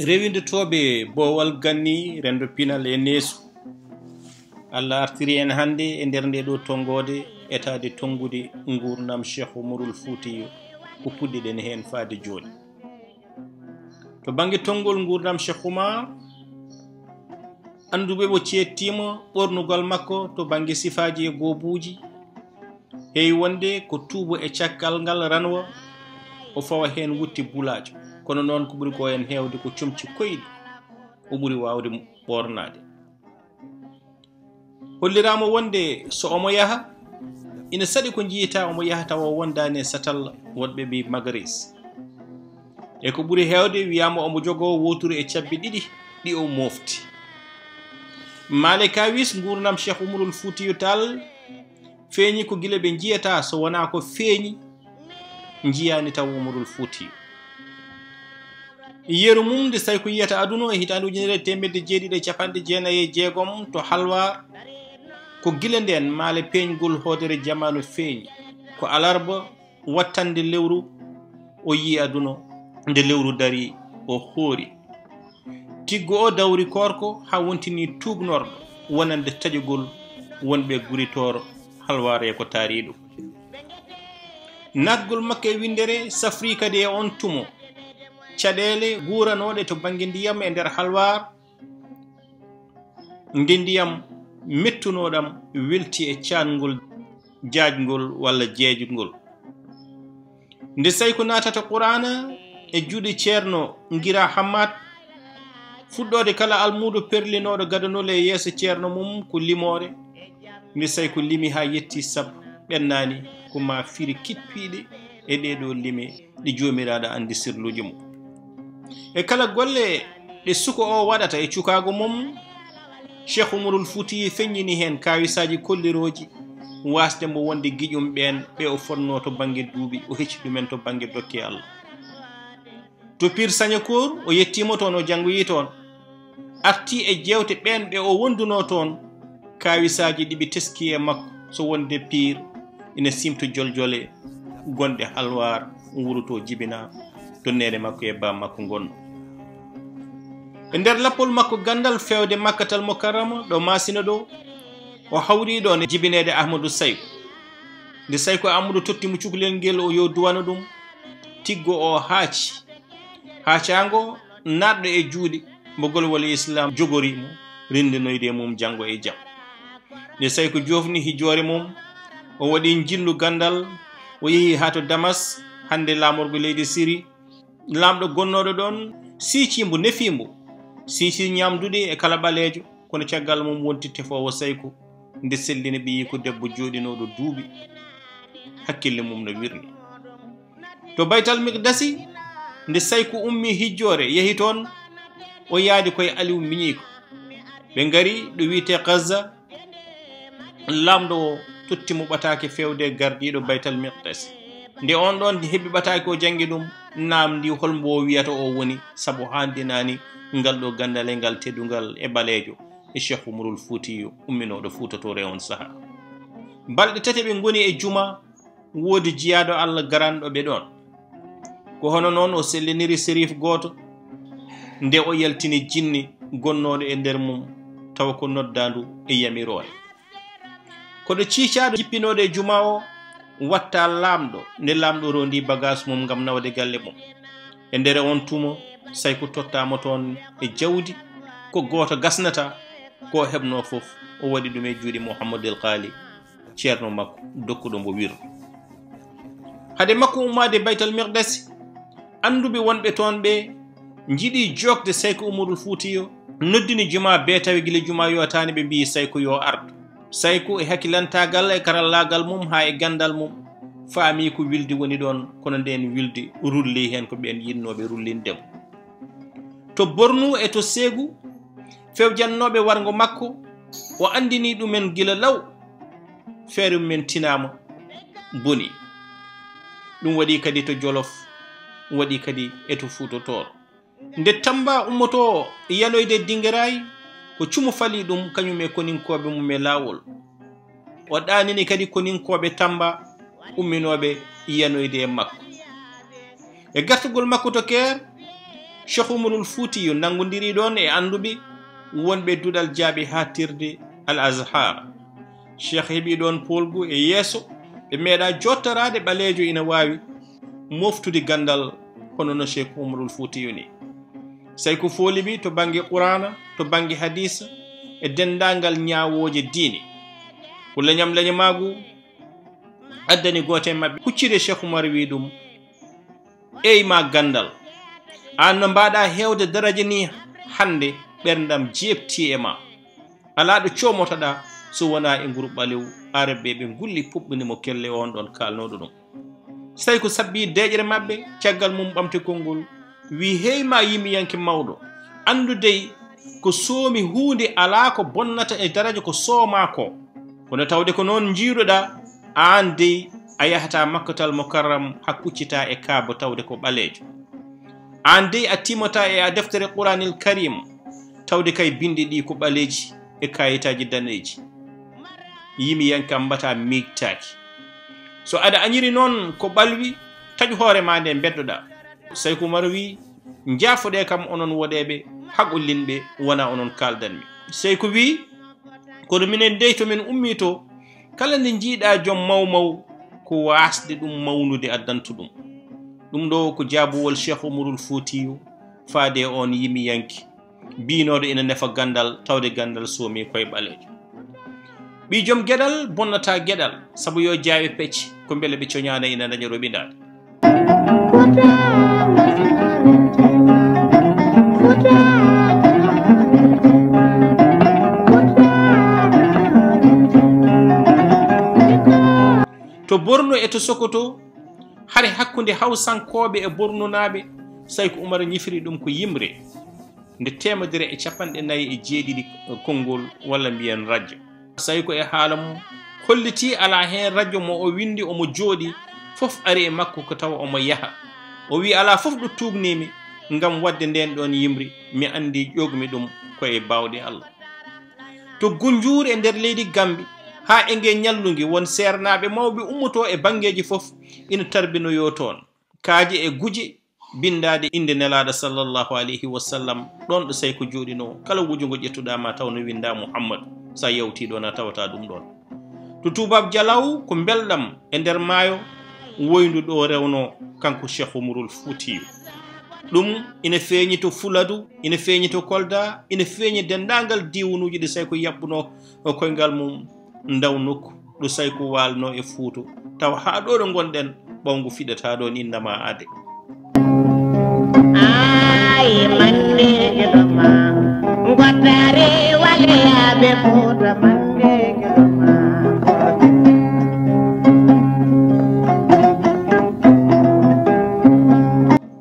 rewindotoɓe bowal ganni rendo pinal e neesu Allah artiri en hande e nder nde ɗo tongode etade tongude gurdam Cheikh Umarul Fouti ko puddiɗen hen faade joni to banggue tongol gurdam Cheikh Oumar anduɓe mo cettima ɓornugal makko to banggue sifaji e goobuji heewi wonde ko tuubo e caggal ngal ranwa o fawa hen wutti bulajo kono noon ko ɓuri ko en hewde ko comci koyɗi o ɓuri wawde ɓornade hollirama wonde so omo yaha ina saɗi ko jiyita omo yaha tawa wondani e satal wonɓe ɓi magaris e ko ɓuri hewde wiyama omo jogo woturu e cabbi ɗiɗi ɗi o mofti maale kawis gurdam Cheikh Umarul Fouti Tall feeñi ko gila ɓe jiyata so wona ko feeñi jiyani taw Umarul Fouti yeru mum nde Sayku yiyata aduna e hitande 1996 to halwa ko gila nden maale peeñgol hoodere jamanu feeñi ko alarba wattande lewru o yi aduna nde lewru dari o hoori tiggo o dawri korko ha wontini tugnorɗo wonande taƴugol wonɓe guritor halware ko taariɗo natgol makko e windere safri kadi e on tumo caɗele guuranoɗe to banggue ndiyam e nder halwar nde ndiyam mettunoɗam welti e cangol jaajgol walla jeejgol nde Sayku natata Qur'ana e juuɗe ceerno Ngira Hammad fuɗɗode kala almudo perlinoɗo gadanol e yeeso ceerno mum ko limore nde Sayku limi ha yetti sappo ɓennani ko ma firi kippiɗe e ɗeɗo lime ɗi jomiraɗo andi sirluji mum e kala golle ɗe suko o waɗata e cukago mum Cheikh Umarul Fouti feññini hen Kaawisaaji kolliroji wasde mo wonde guiƴum ɓen ɓe o fonno to banggue duuɓi o hecci ɗumen to banggue dokke Allah to Pire Sagnacour o yettima toon o janggoyi toon arti e jewte ɓen ɓe o wonduno toon Kaawisaaji ɗiɓi teski e makko so wonde Pire ina simto joljole gonɗe halwar wuruto jibina to nene makko e ba makko gonno e nder lappol makko gandal fewde Makkatal Mukarrama ɗo masina ɗo o hawri ɗon e jibinede Ahmadou Sayku nde Sayku Amadou tottimo cukalel ngel o yo duwana ɗum tiggo o haacango natɗo e juuɗe mo golwol Islam jogorimo rendinoyde mum janggo e jaam nde Sayku jofni hijore mum o waɗi jillu gandal o yeehi ha to Damas hande lamorgo leydi Syrie lamɗo gonnoɗo ɗon siicimbo nefimbo siisi ñamdude e kala ɓalejo kono caggal mum wonti tefowo Sayku nde sellini ɓe yi ko debbo joɗinoɗo duuɓi hakkille mum no wirni to Baytal Miqdasi nde Sayku ummi hijjore yehi toon o yaadi koye Aliou Miñiko ɓe gari ɗo wiite Gaza lamɗo o tottimo ɓatake fewde gardiɗo Baytal Miqdasi nde on ɗon heɓi ɓatake o jangi ɗum namdi holmbo o wiyata o woni saabu handinani ngal ɗo gandal e ngal teddugal e ɓalejo e Cheikh Umarul Fouti umminoɗo Fuutatore on saaha balɗe tati ɓe goni e juma woodi jiyaɗo Allah garanɗo ɓe ɗon ko hono noon o selliniri sérif goto nde o yaltini jinni gonnoɗo e nder mum tawa ko noddandu e yamirore koɗo ciicaɗo jippinoɗo e juma o watta lamɗo nde lamɗo rondi bagage mum gam nawde galle mum e nder on tuma Sayku tottama toon e jawdi ko goto gasnata ko hebno foof o waɗi ɗum e juuɗe Mouhamadoul Ghali ceerno makko dokkuɗo mbo wirdu hade makko ummade Baytal Miqdasi anduɓe wonɓe toon ɓe jiiɗi jokde Sayku Umarul Fouti noddini juma be tawi guila juma yotani ɓe mbi Sayku yo ardu Sayku e hakkilantagal e karallagal mum ha e gandal mum faami ko wildi woni ɗon kono nden wildi rulli hen ko ɓen yinnoɓe rullindemo to Bornu e to Ségou fewjannoɓe wargo makko o andini ɗumen gila law feere mumen tinama boni ɗum waɗi kadi to Jolof waɗi kadi e to Fuutatoro nde Tamba ummoto yanoyde Dinguiraye ko cumo fali ɗum kañum e koninkoɓe mum e lawol o ɗanini kadi koninkoɓe Tamba umminoɓe yanoyde e makko e gartugol makko to Caire. Cheikh Umarul Fuutiyu nangodiri ɗon e anduɓe wonɓe duɗal jaaɓe ha tirde al azhar. Cheikh heeɓi ɗon polgu e yeeso ɓe meeɗa jottorade ɓaleejo ina wawi moftude gandal hono no Cheikh Umarul Fuutiyu ni. Sayku fooliɓi to banggue qur'ana, to banggue hadisa e dendagal ñawoje diine. ko leñam magu addani gote mabɓe huccide Cheikh Umar wi ɗum eyma gandal an no mbaɗa hewde daraja ni hande ɓerdam jebti e ma ala ɗo comotoɗa so wona e nguru ɓalew arabe ɓe gulli puɓɓinimo kelle on ɗon kalnoɗo ɗum. so tawi ko sabbi deƴere mabɓe caggal mum ɓamte konngol wi heyma yimiyanke mawɗo andudey ko soomi hunde ala ko bonnata e daraja ko sooma ko kono tawde ko noon jiiruɗa an dey a yahata makkatal mukarram hakkuccita e kaaba tawde ko ɓaleejo. an dey a timota e a deftere qouranil karim tawde kay bindi ɗi ko ɓaleeji e kayitaji daneji. yimiyanka mbata miigtaki so aɗa añiri noon ko ɓalwi taƴu hoore ma nde beddoɗa. Sayku Umar wi jaafoɗe kam onon woɗeɓe haqollinɓe wona onon kaldanmi. Sayku wi kono minen dey to min ummi to kala nde jiiɗa joom mawmaw ko wasde ɗum mawnude addantu ɗum. ɗum ɗo ko jaabuwol Cheikh Umarul Fuutiyu faade on yimiyanki binoɗo ina nefa gandal tawde gandal soomi koye ɓaleejo. ɓi joom gueɗal bonnata gueɗal saabu yo jaawe pecce ko beele ɓe coñana ina daña roɓidade. to Borno e to Sokoto hare hakkude hawsankoɓe e bornunaɓe Sayku Umar ñifiri ɗum ko yimre nde 150 konngol walla mbiyen radio. Sayku e haala mum holliti ala hen radio mo o windi omo jooɗi fof ari e makko ko tawa omo yaha o wi ala fof ɗo tugnimi ngam wadde nden ɗon yimri mi andi ƴogmi ɗum koye bawɗe Allah. to Gunjur e nder leydi Gambi ha e nge ñallugi won sernaɓe mawɓe ummoto e bangeji fof ina tarbinoyo toon kaaje e guje bindade inde nelaɗo sallllahu alayhi wa sallam ɗon ɗo Sayku jooɗino kala wujugo ƴettuɗama taw no winda Muhammad sa yawti ɗon a tawata ɗum ɗon. to Tubab Jalaw ko belɗam e nder maayo woyndu ɗo rewno kanko Cheikh Umarul Fuutiyu. ɗum ina feeñi to Fuladu, ina feeñi to Kolda, ina feeñi dendagal diwunuji ɗi Sayku yaɓɓuno koyngal mum ndaw nokku ɗo Sayku walno e Fuuto taw ha ɗo ɗo gonɗen ɓawngu fiɗata ɗon innama ade. ay manneje ɗoma goddare waleyaɓe Fuuta manneje ɗoma.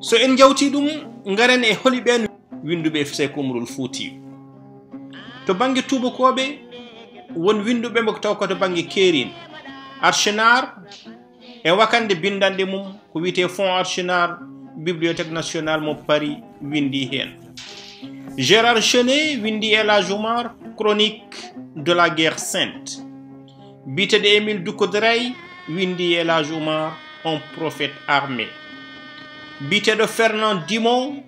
so en jawti ɗum garen e holi ɓen winduɓe Sayku Umarul Fuutiyu. to banggue tubakoɓe won winduɓe mo taw ko to banggue Kérin Archénar e wakande bindande mum ko wiyete Fonds Archénar Bibliothèque nationale mo Paris windi hen. Gérard Chenet windi El Hadj Umar chronique de la guerre sainte. biteɗo Émile Doucoudray windi El Hadj Umar un prophète armé. biteɗo Fernand Dimon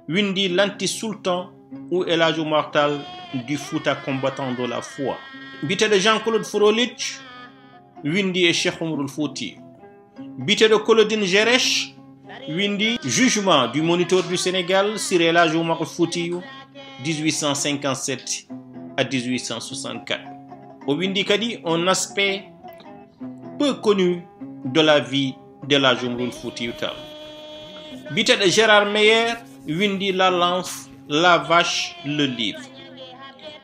windi l'anti-sultan ou El Hadj Umar Tall du Fouta combattant de la foi. biteɗo Jean-Claude Frolich windi e Cheikh Umarul Fuutiyu. biteɗo Claudine Geresh windi jugement du moniteur du Sénégal sur El Hadj Umarul Fuutiyu 1857 à 1864. o windi kadi un aspect peu connu de la vie de El Hadj Umarul Fuutiyu Tall. biteɗo Gérard Meyer windi la lance, la vache, le livre.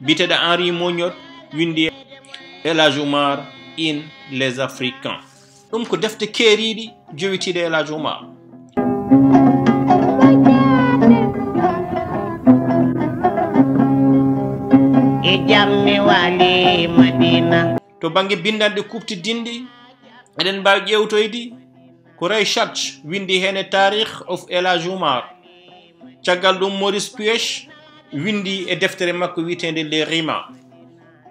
biteɗo Henri Mognot windi El Hadj Umar in les Africains. ɗum ko defte keeriɗi jowitiɗe El Hadj Umar. e jammi wali Madina. to banggue bindanɗe kuptidinɗi eɗen mbawi ƴewtoyde ko Ray Chatch windi hen e tarikh of El Hadj Umar. caggal ɗum Maurice Puech windi e deftere makko witende Les Rimas.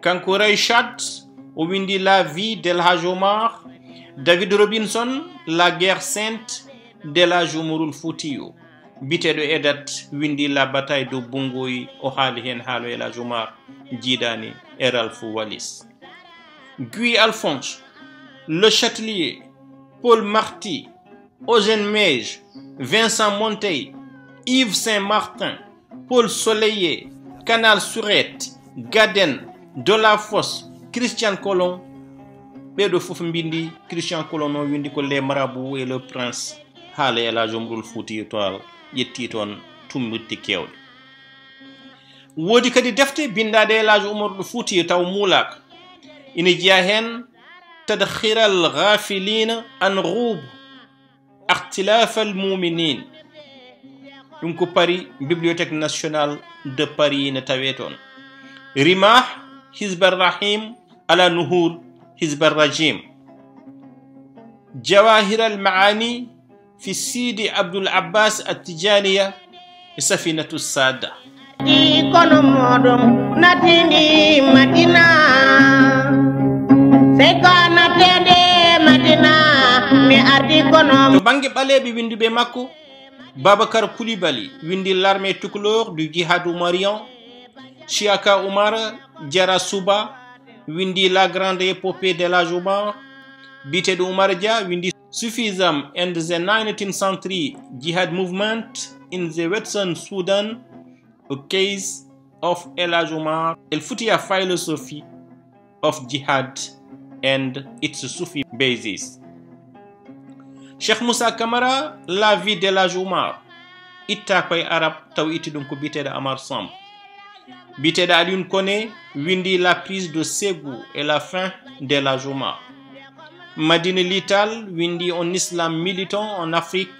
kanko Ray Chatch o windi la vie d'El Hadj Umar David Robinson, La guerre sainte d'Elhadji Umarul Foutiyou biteɗo edat windi La bataille de Bungoy o haali hen haalo Elhadji Umar jiidani e Ralph Wallis. Guy Alphonse, Le Châtelier, Paul Marty, Eugène Meige, Vincent Monteil, Yves Saint-Martin, Paul Soleillet, Canal Surette, Gaden, Delafosse, Christian Colomb, ɓeɗo fof mbindi Christian Colomb no windi ko Les Marabouts et le Prince haala Elhadji Umarul Foutiyou Tall yetti toon tummitti kewɗe. Woodi kadi defte bindade Elhadji Umarul Foutiyou taw muulaka ina jeeya hen تدخير الغافلين عن غوب اختلاف المؤمنين ɗum ko Paris Bibliothèque nationale de Paris ne taweton. Rimah Hizbar Rahim ala Nuhur Hizbar Rajim. Jawahir al-Maani fi Sidi Abdul Abbas at-Tijaniya Safinatu Sada. Kono modum natindi Madina sekana tende Madina mi ardi kono. To bange ɓaleɓe winduɓe makko, Babacar Coulibaly windi l'armée toucouleur du djihad oumarian. Chiaka Umar Diarra Souba windi la grande épopée d'Elhadji Umar. Biteɗo Umar Dia windi Sufism and the 19th century jihad movement in the Western Sudan, a case of Elhadji Umar, El Foutiya philosophy of jihad and its Sufi basis. Cheikh Moussa Camara, La vie d'Elhadji Umar, itta koye arab taw itti ɗum ko biteɗo Amar Samb. Biteɗo Alioune Koné windi La prise de Ségou et la fin d'Elhadji Umar. Madine Lital windi Un islam militant en Afrique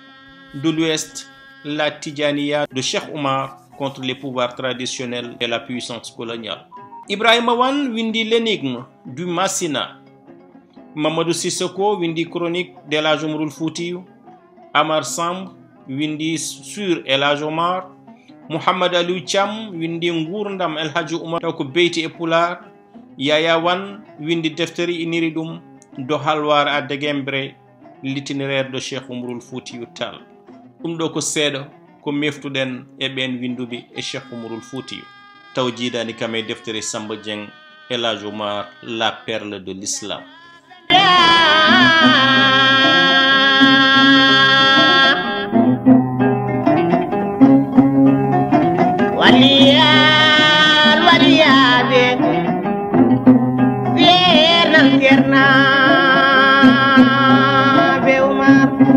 de l'Ouest, la Tidjaniya de Cheikh Oumar contre les pouvoirs traditionnels et la puissance coloniale. Ibrahima Wane windi L'énigme du Massina. Mamadou Sissoko windi Chronique d'Elhadji Umarul Foutiyou. Amar Samb windi Sur Elhadji Umar. Mouhammad Aliou Thiam windi Ngurdam Elhadji Umar taw ko beyti e Pulaar. Yaya Wane windi deftere iniri ɗum Do halwar a Degembre, l'itinéraire de Cheikh Umarul Foutiyou Tall. ɗum ɗo ko seeɗa ko meftuɗen e ɓen winduɓe e Cheikh Umarul Foutiyou taw jiidani kam e deftere Samba Dieng Elhadji Umar, la perle de l'islam.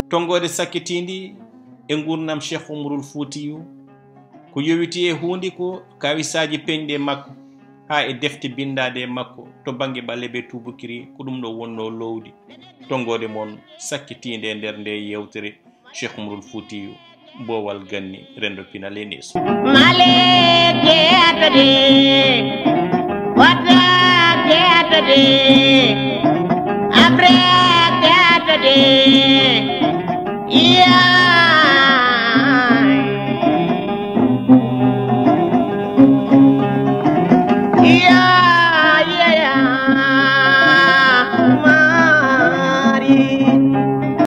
Tongode sakkitindi e gurnam Cheikh Umarul Foutiyou ko yowiti e hunde ko Kaawisaaji peñɗe makko ha e defte bindade makko to bange ɓalle ɓe tubukiri ko ɗum ɗo wonno lowdi tongode mon sakkitinde e nder nde yewtere Cheikh Umarul Foutiyou bowal ganni rendo pinal e neso maleke atade wata ke atade